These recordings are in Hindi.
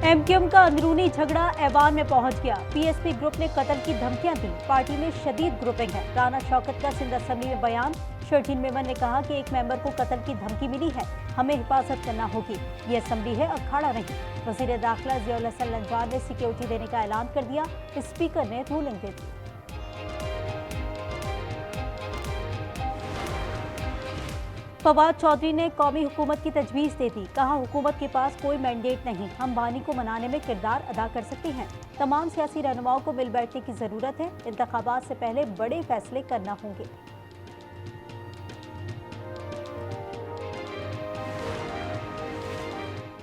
एमक्यूएम का अंदरूनी झगड़ा ऐवान में पहुंच गया। पीएसपी ग्रुप ने कत्ल की धमकियां दी। पार्टी में शदीद ग्रुपिंग है। राना शौकत का सिंध असेंबली में बयान। शर्जील मेमन ने कहा कि एक मेंबर को कत्ल की धमकी मिली है, हमें हिफाजत करना होगी। ये असेंबली है, अखाड़ा नहीं। वजीर दाखिला जियाउल हसन लंजान ने सिक्योरिटी देने का ऐलान कर दिया। स्पीकर ने रूलिंग दे दी। फवाद चौधरी ने कौमी हुकूमत की तजवीज़ दे दी। कहा, हुकूमत के पास कोई मैंडेट नहीं, हम बानी को मनाने में किरदार अदा कर सकते हैं। तमाम सियासी रहनुमाओं को मिल बैठने की ज़रूरत है। इंतखाबात से पहले बड़े फैसले करना होंगे।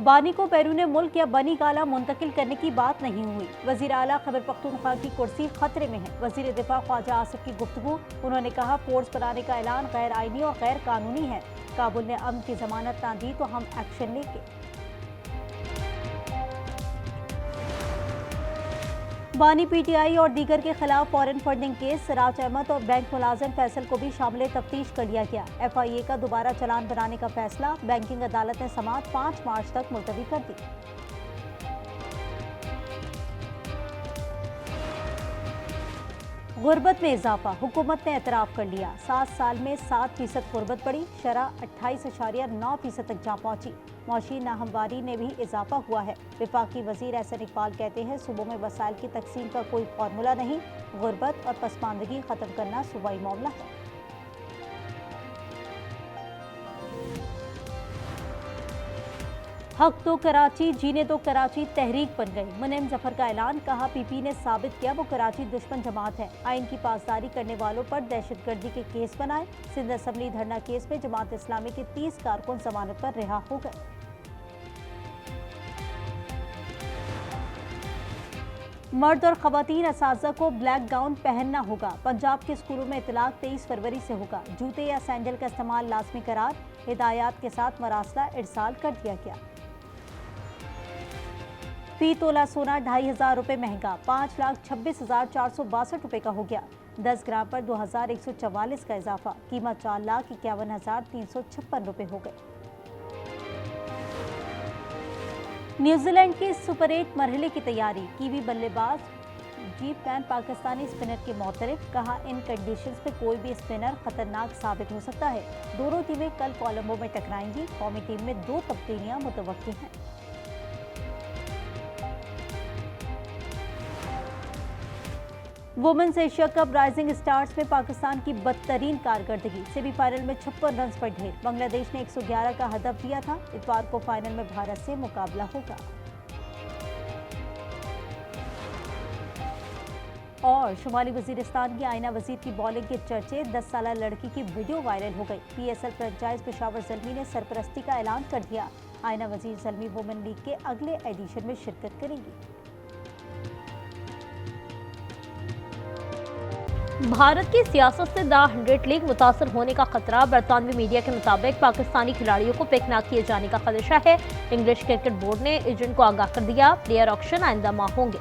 बानी को बैरून मुल्क या बनी गाला मुंतकिल करने की बात नहीं हुई। वजीर आला खैबर पख्तूनख्वा की कुर्सी खतरे में है। वजीर दिफा ख्वाजा आसिफ की गुफ्तगू। उन्होंने कहा, फोर्स बनाने का ऐलान गैर आईनी और गैर कानूनी है। काबुल ने अमन की जमानत ना दी तो हम एक्शन लेंगे। बानी पीटीआई और दीगर के खिलाफ foreign funding case. Siraj Ahmed और बैंक मुलाजिम फैसल को भी शामिल तफ्तीश कर लिया गया। FIA का दोबारा चालान बनाने का फैसला। बैंकिंग अदालत ने समाअत 5 मार्च तक मुलतवी कर दी। गुर्बत में इजाफा, हुकूमत ने एतराफ़ कर लिया। 7 साल में 7% गुर्बत बढ़ी। शरह 28.9% तक जा पहुंची। मौशी नाहमवारी में भी इजाफा हुआ है। वफाकी वजीर एहसन इकबाल कहते हैं, सूबों में वसाइल की तकसीम का कोई फार्मूला नहीं। गुर्बत और पसमानदगी ख़त्म करना सूबाई मामला है। हक तो कराची, जीने तो कराची तहरीक बन गई। मुनीम जफर का ऐलान। कहा, PP ने साबित किया वो कराची दुश्मन जमात है। आइन की पासदारी करने वालों पर दहशतगर्दी के केस बनाए। सिंध असेंबली धरना केस में जमात इस्लामी के 30 कारकुन जमानत पर रिहा हो गए। मर्द और खवातीन असातिज़ा को ब्लैक गाउन पहनना होगा। पंजाब के स्कूलों में इतलाक 23 फरवरी से होगा। जूते या सैंडल का इस्तेमाल लाजमी करार। हिदायत के साथ मरासला इरसाल कर दिया गया। फी तोला सोना 2500 रुपये महंगा। 5,26,462 रुपये का हो गया। 10 ग्राम पर 2,144 का इजाफा। कीमत 4,51,356 रुपये हो गए। न्यूजीलैंड के सुपर 8 मरहले की तैयारी। कीवी बल्लेबाज G-Plan पाकिस्तानी स्पिनर के मौतरफ। कहा, इन कंडीशंस में कोई भी स्पिनर खतरनाक साबित हो सकता है। दोनों टीमें कल कोलंबो में टकराएंगी। कौमी टीम में 2 तब्दीलियां मुतवक्की हैं। Women's Asia cup rising stars में पाकिस्तान की बदतरीन कारकर्दगी। सेमीफाइनल में 56 रन पर ढेर। बांग्लादेश ने 111 का हदफ दिया था। इतवार को फाइनल में भारत से मुकाबला होगा। और शुमाली वजीरिस्तान की आयना वजीर की बॉलिंग के चर्चे। 10 साला लड़की की वीडियो वायरल हो गई। PSL फ्रेंचाइज पेशावर ज़ल्मी ने सरपरस्ती का ऐलान कर दिया। आयना वजीर ज़ल्मी वुमेन लीग के अगले एडिशन में शिरकत करेंगी। भारत की सियासत से द 100 लीग मुतासर होने का खतरा। बरतानवी मीडिया के मुताबिक पाकिस्तानी खिलाड़ियों को पिक न किए जाने का खदशा है। इंग्लिश क्रिकेट बोर्ड ने एजेंट को आगाह कर दिया। प्लेयर ऑक्शन आइंदा माह होंगे।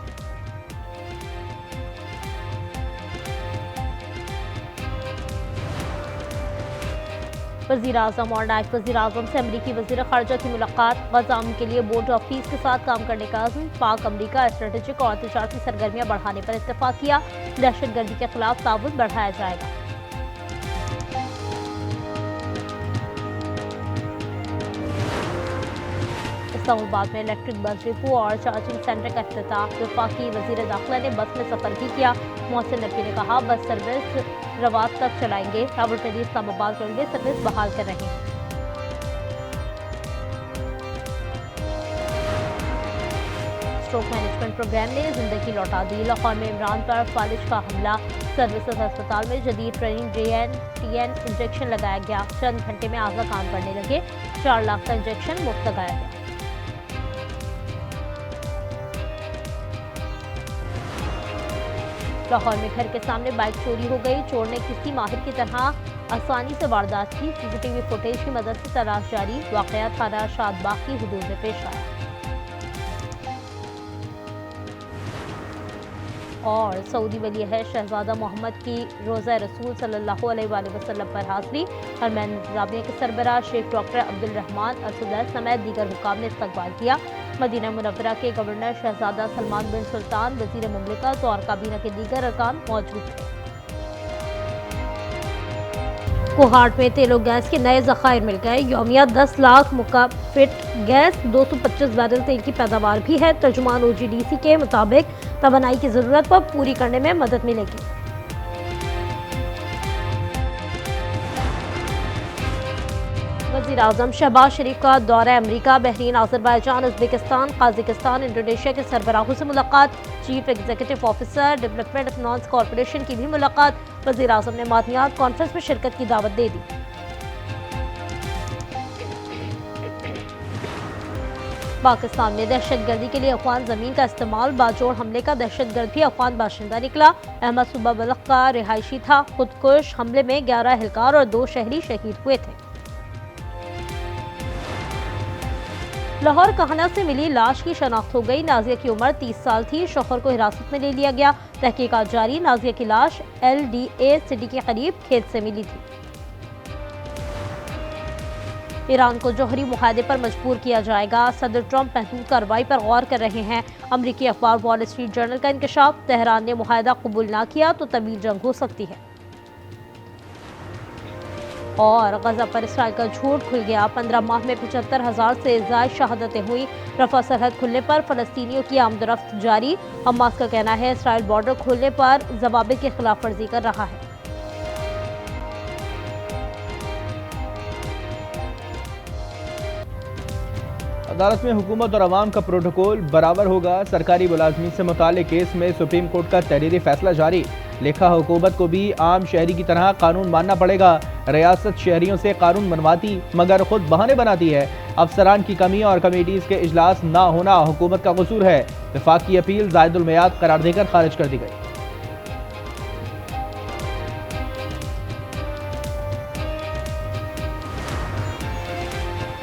वज़ीर आज़म और नायब वज़ीर आज़म से अमरीकी वज़ीर ख़ारजा की मुलाकात। गज़ा अमन के लिए बोर्ड ऑफ पीस के साथ काम करने का अज़्म। पाक अमरीका स्ट्रेटेजिक और तिजारती सरगर्मियाँ बढ़ाने पर इत्तेफाक किया। दहशतगर्दी के खिलाफ ताउन बढ़ाया जाएगा। इस्लामाबाद में इलेक्ट्रिक बस डिपो और चार्जिंग सेंटर का इफ्तिताह। वफाकी वज़ीर दाखिला ने बस में सफ़र भी किया। मोहसिन नकवी ने कहा, बस सर्विस रवात तक चलाएंगे। रावलपिंडी इस्लामाबाद रेलवे सर्विस बहाल कर रहे हैं। स्ट्रोक मैनेजमेंट प्रोग्राम ने जिंदगी लौटा दी। लाहौर में इमरान पर फालिज का हमला। सर्विसेज अस्पताल में जदीद ट्रेनिंग TN इंजेक्शन लगाया गया। चंद घंटे में आगा काम करने लगे। 4 लाख का इंजेक्शन मुफ्त लगाया गया। लाहौर में घर के सामने बाइक चोरी हो गई। चोर ने किसी माहिर की तरह आसानी से वारदात की। CCTV फुटेज की मदद से तलाश जारी। वाकया थाना शादबाग की हुदूद में पेश आया। और सऊदी वली है शहजादा मोहम्मद की रोज़ा रसूल सल्लल्लाहु अलैहि वसल्लम पर हाज़िरी। हरमैन इंतज़ामिया के सरबराह शेख डॉक्टर अब्दुल रहमान अल-सुदैस समेत दीगर हुकाम ने इस्तकबाल किया। मदीना मुनव्वरा के गवर्नर शहजादा सलमान बिन सुल्तान, वजीर मुमलिकत और काबीना के दीगर अरकान मौजूद थे। कोहाट में तेल और गैस के नए ज़खायर मिल गए। यौमिया 10 लाख मुकाफिट गैस, 225 बैरल तेल की पैदावार भी है। तर्जुमान OGDC के मुताबिक तवानाई की ज़रूरत पर पूरी करने में मदद मिलेगी। वज़ीर आज़म शहबाज शरीफ का दौरा अमरीका, बहरीन, आज़रबाईजान, उज़्बेकिस्तान, काज़ाकिस्तान, इंडोनेशिया के सरबराहों से मुलाकात। Chief executive officer development finance corporation की भी मुलाकात। वज़ीर आज़म ने मादनियात कॉन्फ्रेंस में शिरकत की दावत दे दी। पाकिस्तान में दहशतगर्दी के लिए अफगान जमीन का इस्तेमाल, बाजोड़ हमले का दहशतगर्द भी अफगान बाशिंदा निकला। अहमद सूबा बलख का रिहायशी था। खुदकुश हमले में 11 एहलकार और 2 शहरी शहीद हुए थे। लाहौर काहना से मिली लाश की शनाख्त हो गई। नाजिया की उम्र 30 साल थी। शौहर को हिरासत में ले लिया गया। तहकीकात जारी। नाजिया की लाश LDA सिटी के करीब खेत से मिली थी। ईरान को जौहरी मुआहदे पर मजबूर किया जाएगा। सदर ट्रंप महदूद कार्रवाई पर गौर कर रहे हैं। अमरीकी अखबार वॉल स्ट्रीट जर्नल का इंकशाफ। तेहरान ने मुआहदा कबूल ना किया तो तवील जंग हो सकती है। और गजा पर इसराइल का झूठ खुल गया। 15 माह में 75,000 से ज़ायद शहादतें हुई। रफा सरहद खुलने पर फलस्तीनियों की आमदरफ्त जारी। हमास का कहना है इसराइल बॉर्डर खोलने पर ज़वाबित की खिलाफ वर्जी कर रहा है। अदालत में हुकूमत और अवाम का प्रोटोकॉल बराबर होगा। सरकारी मुलाजमीन से मुताल्लिक केस में सुप्रीम कोर्ट का तहरीरी फैसला जारी। लिखा हुकूमत को भी आम शहरी की तरह कानून मानना पड़ेगा। रियासत शहरियों से कानून बनवाती मगर खुद बहाने बनाती है। अफसरान की कमी और कमेटीज के इजलास ना होना हुकूमत का कसूर है। वफाकी अपील जायदुल मियाद करार देकर खारिज कर दी गई।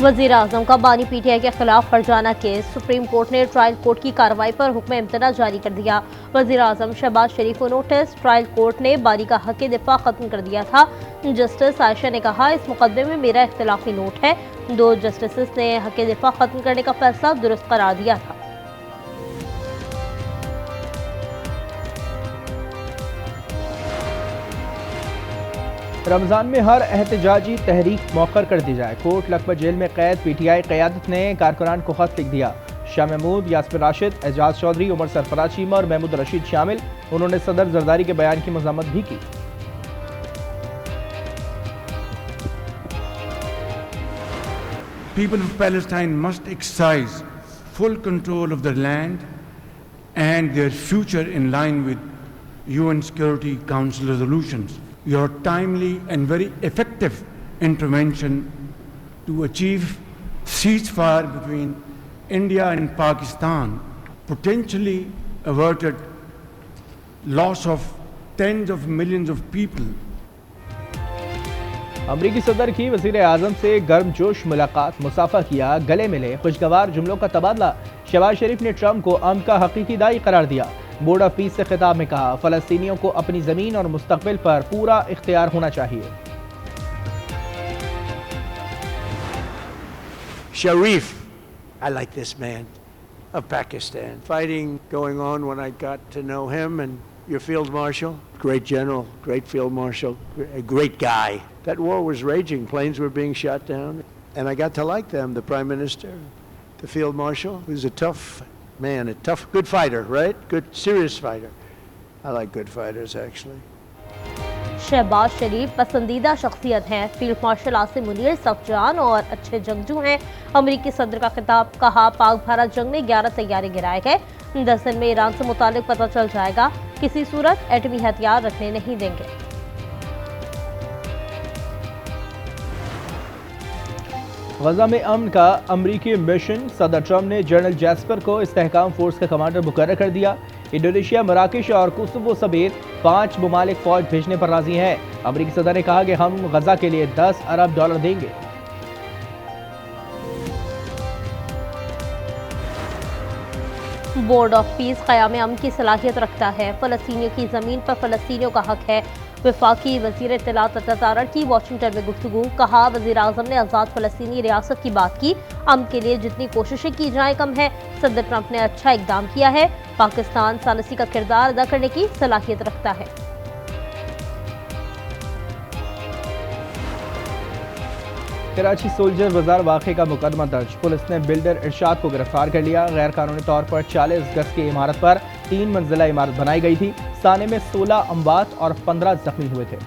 वज़ीर आज़म का बानी PTI के खिलाफ फरजाना केस। सुप्रीम कोर्ट ने ट्रायल कोर्ट की कार्रवाई पर हुक्म इम्तना जारी कर दिया। वज़ीर आज़म शहबाज शरीफ को नोटिस। ट्रायल कोर्ट ने बानी का हक दिफा खत्म कर दिया था। जस्टिस आयशा ने कहा इस मुकदमे में मेरा इख्तिलाफी नोट है। 2 जस्टिस ने हक दिफा खत्म करने का फैसला दुरुस्त करार दिया था। रमजान में हर एहतजाजी तहरीक मौखर कर दी जाए। कोट लखपत जेल में कैद PTI क़यादत ने कारकुनान को खत लिख दिया। शाह महमूद, यास्मिन राशिद, एजाज चौधरी, उमर सरफराज चीमा और महमूद रशीद शामिल। उन्होंने सदर जरदारी के बयान की मज़म्मत भी की। People of Palestine must exercise full control of their land and their future in line with UN Security Council resolutions. Your timely and very effective intervention to achieve ceasefire between India and Pakistan potentially averted loss of tens of millions of people. अमरीकी सदर की वज़ीर आज़म से गर्मजोश मुलाकात। मुसाफा किया, गले मिले, खुशगवार जुमलों का तबादला। शहबाज शरीफ ने ट्रंप को अमन का हकीकी दाई करार दिया। बोर्ड ऑफ पीस से खिताब में कहा फ़लस्तीनियों को अपनी ज़मीन और मुस्तक़बिल पर पूरा इख्तियार होना चाहिए। Sharif, I like this man of Pakistan. Fighting going on when I got to know him, and your field marshal, great general, great field marshal, a great guy. That war was raging, planes were being shot down, and I got to like them. The prime minister, the field marshal, who's a tough man, a tough, good fighter, right? Good, serious fighter. I like good fighters, actually. Shahbaz शरीफ पसंदीदा शख्सियत हैं। फील्ड मार्शल आसिम मुनीर सफजान और अच्छे जंगजू हैं। अमरीकी सदर का खिताब। कहा पाक भारत जंग में 11 तैयारे गिराए गए। 10 दिन में ईरान से मुतालिक पता चल जाएगा। किसी सूरत एटमी हथियार रखने नहीं देंगे। गजा में अमन का अमरीकी मिशन। सदर ट्रंप ने जनरल जैस्पर को इस्तेहकाम फोर्स का कमांडर मुकर्रर कर दिया। इंडोनेशिया, मराकेश और कोसोवो समेत 5 ममालिक फौज भेजने पर राजी हैं। अमरीकी सदर ने कहा कि हम गजा के लिए $10 अरब देंगे। बोर्ड ऑफ पीस क़याम अमन की सलाहियत रखता है। फ़लस्तीनियों की ज़मीन पर फ़लस्तीनियों का हक है। वफाकी वज़ीर इत्तलात अता की वाशिंगटन में गुफ्तगू, कहा वज़ीर आज़म ने आज़ाद फ़लस्तीनी रियासत की बात की, अमन के लिए जितनी कोशिशें की जाए कम है। सदर ट्रंप ने अच्छा इक़दाम किया है, पाकिस्तान सालसी का किरदार अदा करने की सलाहियत रखता है। कराची सोल्जर बाजार वाक़े का मुकदमा दर्ज, पुलिस ने बिल्डर इरशाद को गिरफ्तार कर लिया। गैर कानूनी तौर पर 40 गज की इमारत पर 3 मंजिला इमारत बनाई गई थी। साने में 16 अमवात और 15 जख्मी हुए थे।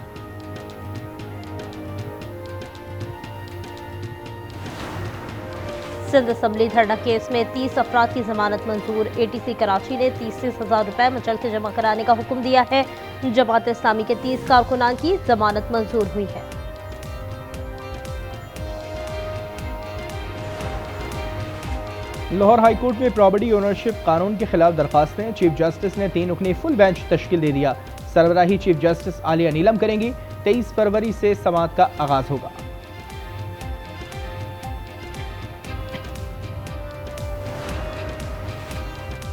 सिंध असम्बली धरना केस में 30 अफराद की जमानत मंजूर। ATC कराची ने 30,000 रुपए मचलके जमा कराने का हुक्म दिया है। जमात इस्लामी के 30 कारकुनान की जमानत मंजूर हुई है। लाहौर हाई कोर्ट में प्रॉपर्टी ओनरशिप कानून के खिलाफ दरखास्तें, चीफ जस्टिस ने 3 रुकनी फुल बेंच तश्कील दे दिया। सरबराही चीफ जस्टिस आलिया नीलम करेंगी। 23 फरवरी से समाअत का आगाज होगा।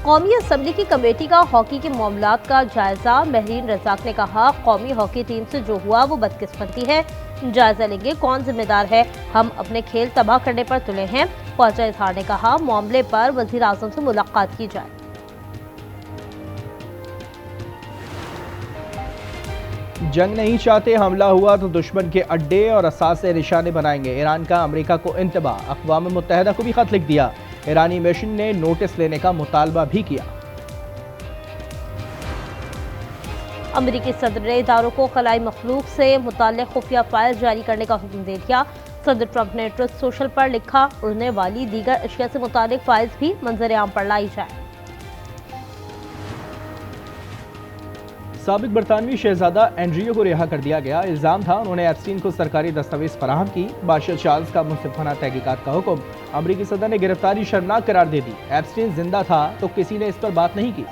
कौमी असम्बली की कमेटी का हॉकी के मामलात का जायजा, महरीन रजाक ने कहा, कौमी हॉकी टीम से जो हुआ वो बदकिस्मती है, जायजा लेंगे कौन जिम्मेदार है, हम अपने खेल तबाह करने पर तुले हैं। ख्वाजा इजहार ने कहा, मामले पर वजीर आजम से मुलाकात की जाए। जंग नहीं चाहते, हमला हुआ तो दुश्मन के अड्डे और असासे निशाने बनाएंगे। ईरान का अमेरिका को इंतबाह, अक़वाम मुत्तहिदा को भी खत लिख दिया। ईरानी मिशन ने नोटिस लेने का मुतालबा भी किया। अमेरिकी सदर ने इदारों को खलाई मखलूक से मुताल्लिक़ खुफिया फाइल जारी करने का हुक्म दे दिया। सदर ट्रंप ने ट्रुथ सोशल पर लिखा, उड़ने वाली दीगर अशिया से मुताल्लिक़ फाइल्स भी मंजर आम पर लाई जाए। साबिक बरतानवी शहजादा एंड्रियो को रिहा कर दिया गया। इल्जाम था उन्होंने एप्स्टीन को सरकारी दस्तावेज फराहम की। बादशाह चार्ल्स का मुंसिफाना तहकीकात का हुक्म, अमरीकी सदर ने गिरफ्तारी शर्मनाक करार दे दी। एप्स्टीन जिंदा था तो किसी ने इस पर बात नहीं की।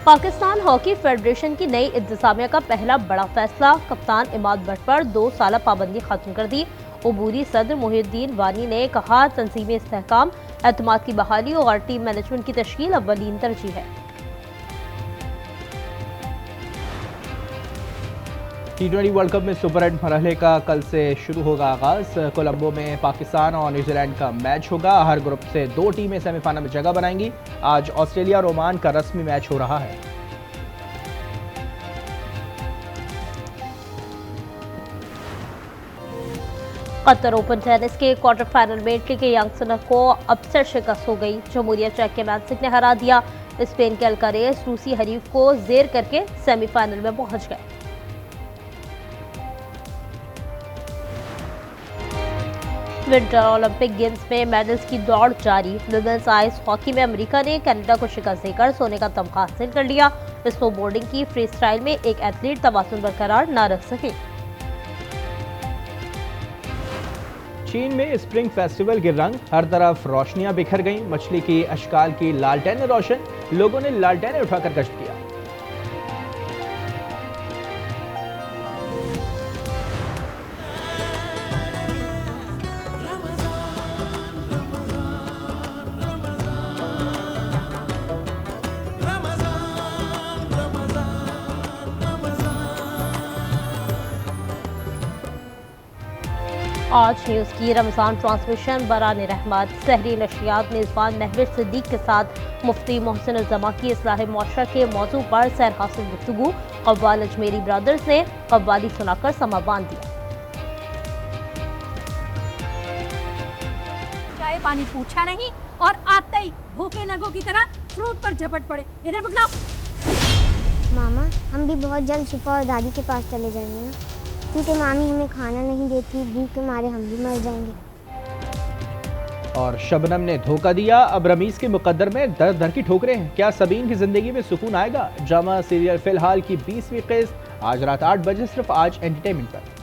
पाकिस्तान हॉकी फेडरेशन की नई इंतजामिया का पहला बड़ा फैसला, कप्तान इमाद भट्ट पर 2 साल पाबंदी खत्म कर दी। उबूरी सदर मोहिउद्दीन वानी ने कहा, तंजीमी इस्तेहकाम, एतमाद की बहाली और टीम मैनेजमेंट की तश्कील अव्वलीन तरजीह है। T20 वर्ल्ड कप में सुपर 8 मरहले का कल से शुरू होगा आगाज। कोलंबो में पाकिस्तान और न्यूजीलैंड का मैच होगा। हर ग्रुप से 2 टीमें सेमीफाइनल में जगह बनाएंगी। आज ऑस्ट्रेलिया और ओमान का रस्मी मैच हो रहा है। कतर ओपन टेनिस के क्वार्टर फाइनल में इटली के यांगसनर को अपसेट शिकस्त हो गई। जमहूरिया चेक के मैंसिक ने हरा दिया। स्पेन के अल्कारेज रूसी हरीफ को जेर करके सेमीफाइनल में पहुंच गए। विंटर ओलंपिक गेम्स में मेडल्स की दौड़ जारी। विमेंस आइस हॉकी में अमेरिका ने कनाडा को शिकस्त देकर सोने का तमगा हासिल कर लिया। स्नोबोर्डिंग की फ्री स्टाइल में एक एथलीट तवाज़ुन बरकरार न रख सके। चीन में स्प्रिंग फेस्टिवल के रंग, हर तरफ रोशनियां बिखर गईं। मछली की अशकाल की लालटेन रोशन, लोगों ने लालटेनें उठाकर गश्त किया। आज न्यूज़ की रमज़ान ट्रांसमिशन बरान रहमत सहरी नशियात मेज़बान महविर सिद्दीक के साथ मुफ्ती मोहसिन उज़्ज़मा की इस्लाह मुआशरा के मौजू पर सैर हासिल गुफ्तगू। कव्वाल अजमेरी ब्रदर्स ने कव्वाली सुनाकर समा बांध दिया। चाय पानी पूछा नहीं और आते ही भूखे नगों की तरह फ्रूट पर झपट पड़े। इधर पकड़ाओ। मामा, हम भी बहुत जल्द शिफा और दादी के पास चले जाएंगे ना, क्योंकि मामी हमें खाना नहीं देती, भूख के मारे हम भी मर जाएंगे। और शबनम ने धोखा दिया, अब रमीज के मुकद्दर में दर दर की ठोकरें हैं। क्या सबीन की जिंदगी में सुकून आएगा? ड्रामा सीरियल फिलहाल की 20वीं किस्त आज रात 8 बजे सिर्फ आज एंटरटेनमेंट पर।